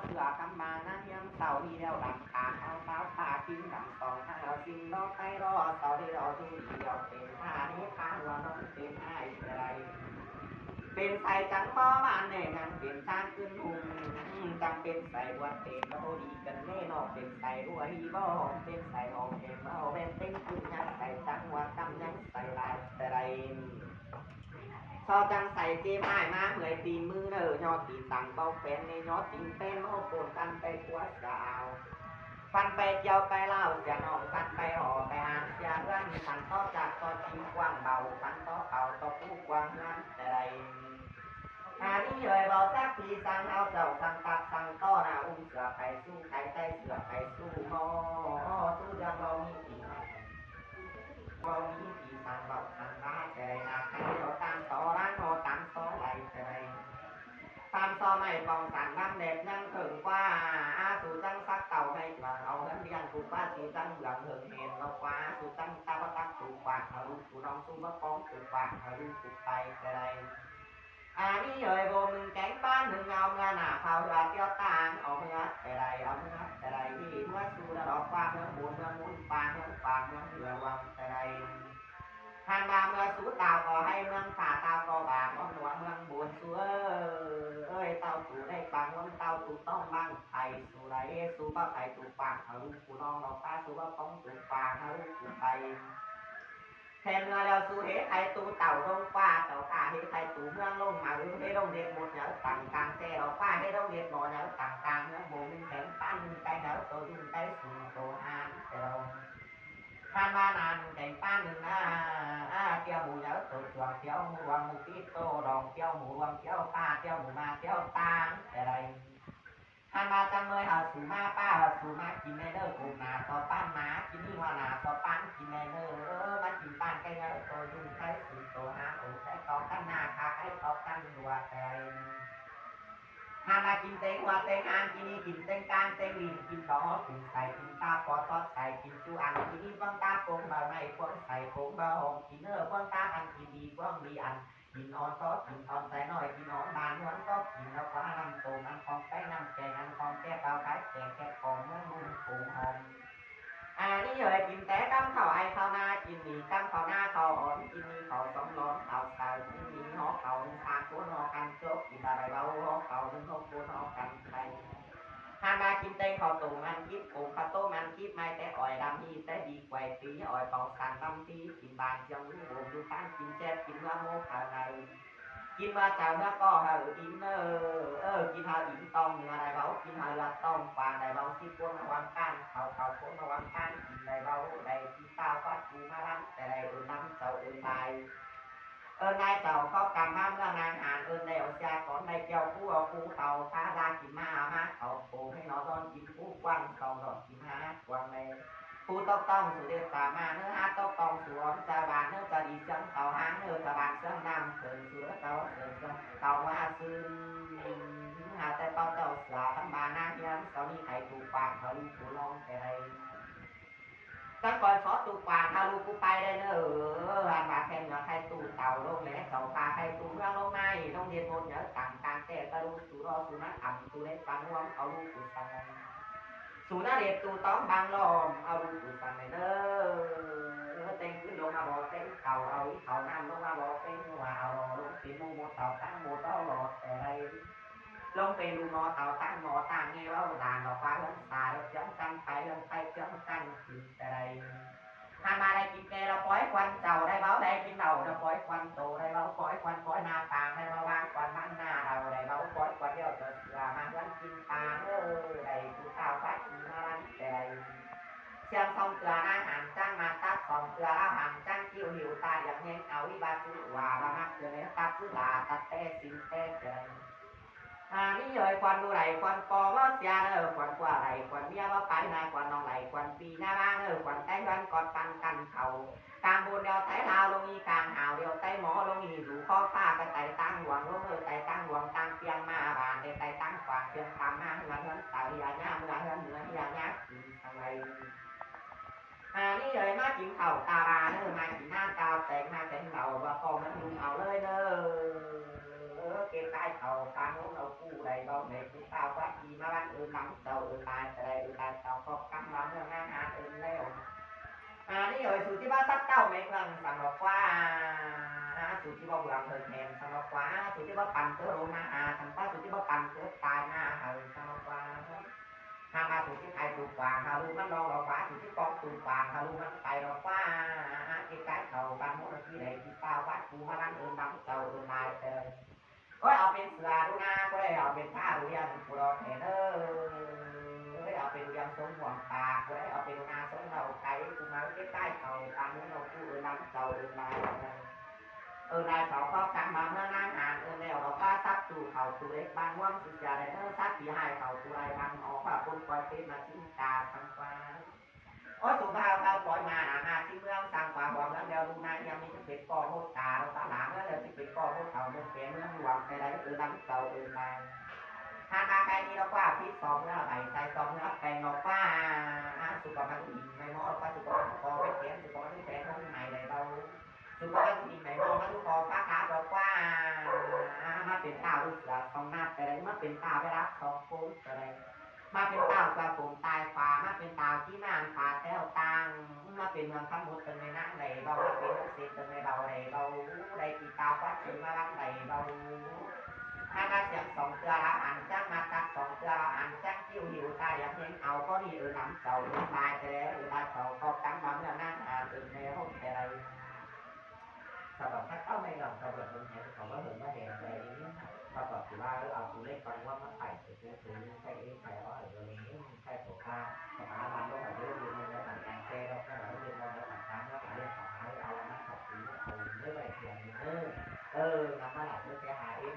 เสือคำมานั่งยังเสาดีเดียวดังขาเอาเท้าขากินดังสองทางเราสิ่งรอใครรอเสาที่เราดูดีเดียวเป็นท่านี้ข้างว่าน้องเป็นไอ้อะไรเป็นใส่จังบ่บ้านเนี่ยงานเป็นทางขึ้นหุงจำเป็นใส่บวชเป็นแล้วดีกันแน่นอนเป็นใส่รัวฮีบ่เป็นใส่หองเห็นเอาเป็นเต็งขึ้นยังใส่จังว่ากำยังใส่ลายแต่ไร cho trang xài chê mai má người tìm mưa nở nhọt tìm tặng bao phèn nên nhọt tìm phèn nó cồn căn tay quá xàoฟันไปเจียวไปเล่าเสียนองกันไปห่อไปอ่านเสียเรื่องขันต่อจากต่อจิ้มกว้างเบาขันต่อเข่าต่อผู้กว้างเงินแต่ใดนี้เลยเบาจักปีสั่งเอาเจ้าสั่งตักสั่งต่อหน้าอุ้มเสือไข่สู้ไข่ใจเสือไข่สู้หม้อสู้เรื่องเรามีปีเรามีปีสั่งเบาสั่งได้แต่ใดนาใครเราตามต่อร้านเราตามต่อไหลแต่ใด tam so mày vòng sản năm đẹp nhân thưởng qua su trăng sắc tàu hay vàng áo gắn điên cụ qua su trăng gần hưởng hèn nó qua su trăng ta bắt tắc cụ bạc ở lúc cụ đông su bắt con cụ bạc ở lúc cụ tay cái đây đi rồi vô mình cánh ban hưởng nhau nga nà phao ra tiêu tang ở hết cái đây thì nó su đã đọc qua hướng buồn hướng muốn phang hướng lừa quăng cái đây ทางมาเมื่อสู้เต่าก็ให้เมืองขาเต่าก็บางอ้อมหลวงเมืองบุญสู้เอ้ยเต่าสู่ได้บางวันเต่าสู่ต้องบังไทยสู่ไรสู่ป้าไทยสู่ปากเขาลูกกูน้องเราป้าสู่ว่าป้องสู่ปากเขาลูกกูไปแทนเมื่อเราสู่เหตุไทยตู่เต่าลงป้าเต่าขาเหตุไทยตู่เมืองลงมาหรือให้ลงเด็ดหมดเนื้อต่างกลางแซ่เราป้าให้ลงเด็ดหมดเนื้อต่างกลางเนื้อหมูนึ่งแข็งปั้นใจเนื้อตัวยุ่งใจสู่ตัวหานแต่เรา than ba nàn cảnh pan đừng tiêu mù nhớ tụt chuồng tiêu mù quăng mù tít tô đòn tiêu mù quăng tiêu ta tiêu mù ma tiêu ta để đây than ba trăm mươi hờ sù ma pa hờ sù ma chín này nơ cùng nà so pan má chín đi hoa nà so pan chín này nơ má chín pan cây nhớ tôi dùng cái sự tổ ha ủ sẽ có căn na khá cái có căn đùa đây hà là kim tên hoa tên an kim ni kim tên can tên lìn kim đó cùng xài kim ta có sót xài kim chu ăn kim ni vâng ta cũng bờ này cũng xài cũng bờ hồng kim nơ vâng ta ăn kim đi vâng đi ăn kim on có kim on tay nói kim on bàn vẫn có kim nó quá năm tôm ăn con cái năm chè ăn con cái cao cái chè cái con nó nung cùng hồng นี่เลยกินแต่กำเขาไอเขาหน้ากินนี่กำเขาหน้าเขาอ่อนกินนี่เขาสองร้อนเขาสาวกินนี่หอเขาทางตัวหอกันโจ๊กกินอะไรเบาหอเขาหนึ่งหกตัวหอกันไปหามากินเต้งเขาตูมันคิดปูข้าวต้มมันคิดไม่แต่อ่อยดำนี่แต่ดีกว่าตีอ่อยเป่าสันดำตีกินบานจังรู้บุญดูตั้งกินแจ๊กินว่าโมขาไง กินมาจากเนื้อก็หาอินกินหาอินตองเนื้อได้เบากินหาละตองปลาได้เบาที่พวกระวังกันเขาพวกระวังกันกินได้เบาได้ที่เต้าก็กูมาลันแต่ได้น้ำเจ้าตายนายเจ้าเขากำมาเมื่อนางหานได้เอาเสียก่อนได้เจ้าผู้เอาผู้เขาข้ารากินมาเขาโผล่ให้นอนตอนกินผู้กว้างเขาดอกกินหากว้างเลย ผู้ต้องสุเดชามาเนื้อหาต้องสวนจะบานเนื้อจะดีจังเขาหางเนื้อจะบานเสื้อนำเกินสุดเขาเกินเขาว่าซื้อหาแต่เป้าเจ้าสาทั้งบานนางยันเขานี่ไข่ถูกปากเขาลูกผู้ลองแต่ไรตั้งก่อนซอตูปากเขาลูกผู้ไปได้เนอหันมาแทนเนื้อไข่ตูเต่าลงแล้วเขาพาไข่ตูเรื่องลงไม่ต้องเรียนหมดเนื้อต่างการแต่ตะลุสุรอสุนัขอ่ำสุเล็กปันวงเขาลูกผู้สังสูนาเด็ดตูต้องบางลมเอาดูตูสังในเด้อเต็งขึ้นลงมาบอกเต็งเข่าเอาอีเข่าน้ำลงมาบอกเต็งหัวเอาลงตีมูโมเต่าตั้งโมเต่าหลอดแต่ไรลงเป็นดูมอเต่าตั้งหมอตั้งเงี้ยว่าด่านดอกฟ้าเรื่องตาเรื่องจ้องกันไปเรื่องไปจ้องกันแต่ไรทำมาได้กินแกเราปล่อยควันเจ้าได้เบ้าได้กินเราเราปล่อยควันโตได้เบ้าปล่อยควันปล่อยนาปางได้มาวางควันมันหน้าเราได้เบ้าปล่อยควันเดียวจะมาเรื่องกินปางได้กูเต่าฟ้ากินมาลันแต่ไร เชื่อมทรงเกลืออาหารจ้างมาตัดสองเกลืออาหารจ้างคิวหิวตาอย่างเงี้ยเอาวิบาสุวาละมักเกลือตัดสุลาตัดเตสินเตเกลือนี่เลยควันดูไหลควันปอว่าเสียควันกว่าไหลควันเมียว่าไปนาควันน้องไหลควันปีหน้าบ้างควันไต้วันกอดปันกันเขากลางบนเดียวไต้ลาวลงอีกลางหาวเดียวไต้หมอลงอีดูข้อฟ้าไปไต่ตั้งหลวงลงไต่ตั้งหลวงตั้งเพียงมาบานไต่ตั้งขวางเพียงตามมาเงินเงินเต่าอย่าหน้าเมื่อเงินเหนืออย่าหน้าทางไร นี่เลยมากินเข่าตาบาเนอมากินหน้าตาแต่งมาแต่งเราว่าพอมันลุงเอาเลยเนอเก็บใต้เข่าฟางลงเราคู่ใดเราในคู่ตาวัดดีมาบ้าน อื่นหลังเจ้าอื่นลายแต่ใดอื่นลายเจ้าก็กำลังเรื่องงานอื่นแล้วนี่rồiสูที่ว่าซักเต้าไม่เมืองสังบอกว่าสูที่ว่าเมืองเธอแทนสังบอกว่าสูที่ว่าปั่นเตอโรนาสังว่าสูที่ว่าปั่นเตอตายหน้าหาสังบอกว่าหามาสูที่ไทยตูกวางหาลูมันลองเราว่าสูที่กองตูกวางหาลูมันไปเราว่าไอ้cái đầu ban mỗiที่ใดที่เต้าวัดกูมาลังเอิญบังเจ้าเอิญนายเตยก็เอาเป็นเสือดูนาก็ได้เอาเป็นผ้าดูยันกูรอแทนเอาเป็นยังสมหวังตาก็ได้เอาเป็นนาสมเราไก่กูมาใกล้ๆเขาตามนี้เรากูเอิญบังเจ้าเอิญนายนายเขาก็กำมาเมื่อนางหานแล้วเราก็ซับตูเขาตูเล็กบางว่างสุดจะได้ซับที่ให้เขาตูไรบางออกว่าคนคอยเป็นมาทิ้งตาทั้งฟ้าโอ้สุภาพเราปล่อยมาหนาที่เมืองสร้างความหวังแล้วเดี๋ยวดูนายยังมีจะเป็นก่อโมตาเราตาหลังแล้วเดี๋ยวจะเป็นก่อโมเขาเมืองเปลี่ยนเมืองหวังไปได้น้ำเก่ามาถ้ามาใครนี้เราว่าพิษสองเนื้อไหลใจสองเนื้อแปลงเราว่าสุขภาพดีไม่มอว่าสุขภาพคอไม่เขียนสุขภาพแข็งไม่ไหนเลยเราสุขภาพดีไม่มอว่าทุกคอฟ้าขาเราว่ามาเป็นตาลูกหลานสองนัดแต่ไรมาเป็นตาไปรับสองโค้งแต่ไรมาเป็นตากระผมตายฟ้ามาเป็นตาที่นานฟ้าแก้วตังมาเป็นเมืองทั้งหมดเป็นในนั่งไหนเราเป็นเศษเป็นในเราไหนเราได้ติดตาวัดถึงมาลังไหนเราถ้ามาเสียงสองเตือละอันจ้างมาตักสองเตือละอันจ้างคิวหิวตายอย่างเงี้ยเอาก็ดีน้ำเสาตายแต่แล้วตายเสาก็ตั้งมาเมื่อนั่งตื่นในห้องแต่ไรสำหรับถ้าเข้าในหลังสำหรับคนไทยเขาว่าเหมือนว่าเด็กอะไรอย่างเงี้ยประกอบที่ว่าเอาตัวเลขก่อนว่ามันไต่ไปซื้อใช่เองใช่ว่าเออนี้ใช่ตัวค่าสถาบันโลกแบบนี้ยืนในต่างการแก้เราแค่เรายืนในต่างการแล้วหลายอย่างต่อหาเอาละนะขับซื้อเอาเมื่อไหร่เทียนนำมาหลับเมื่อแกหาเอง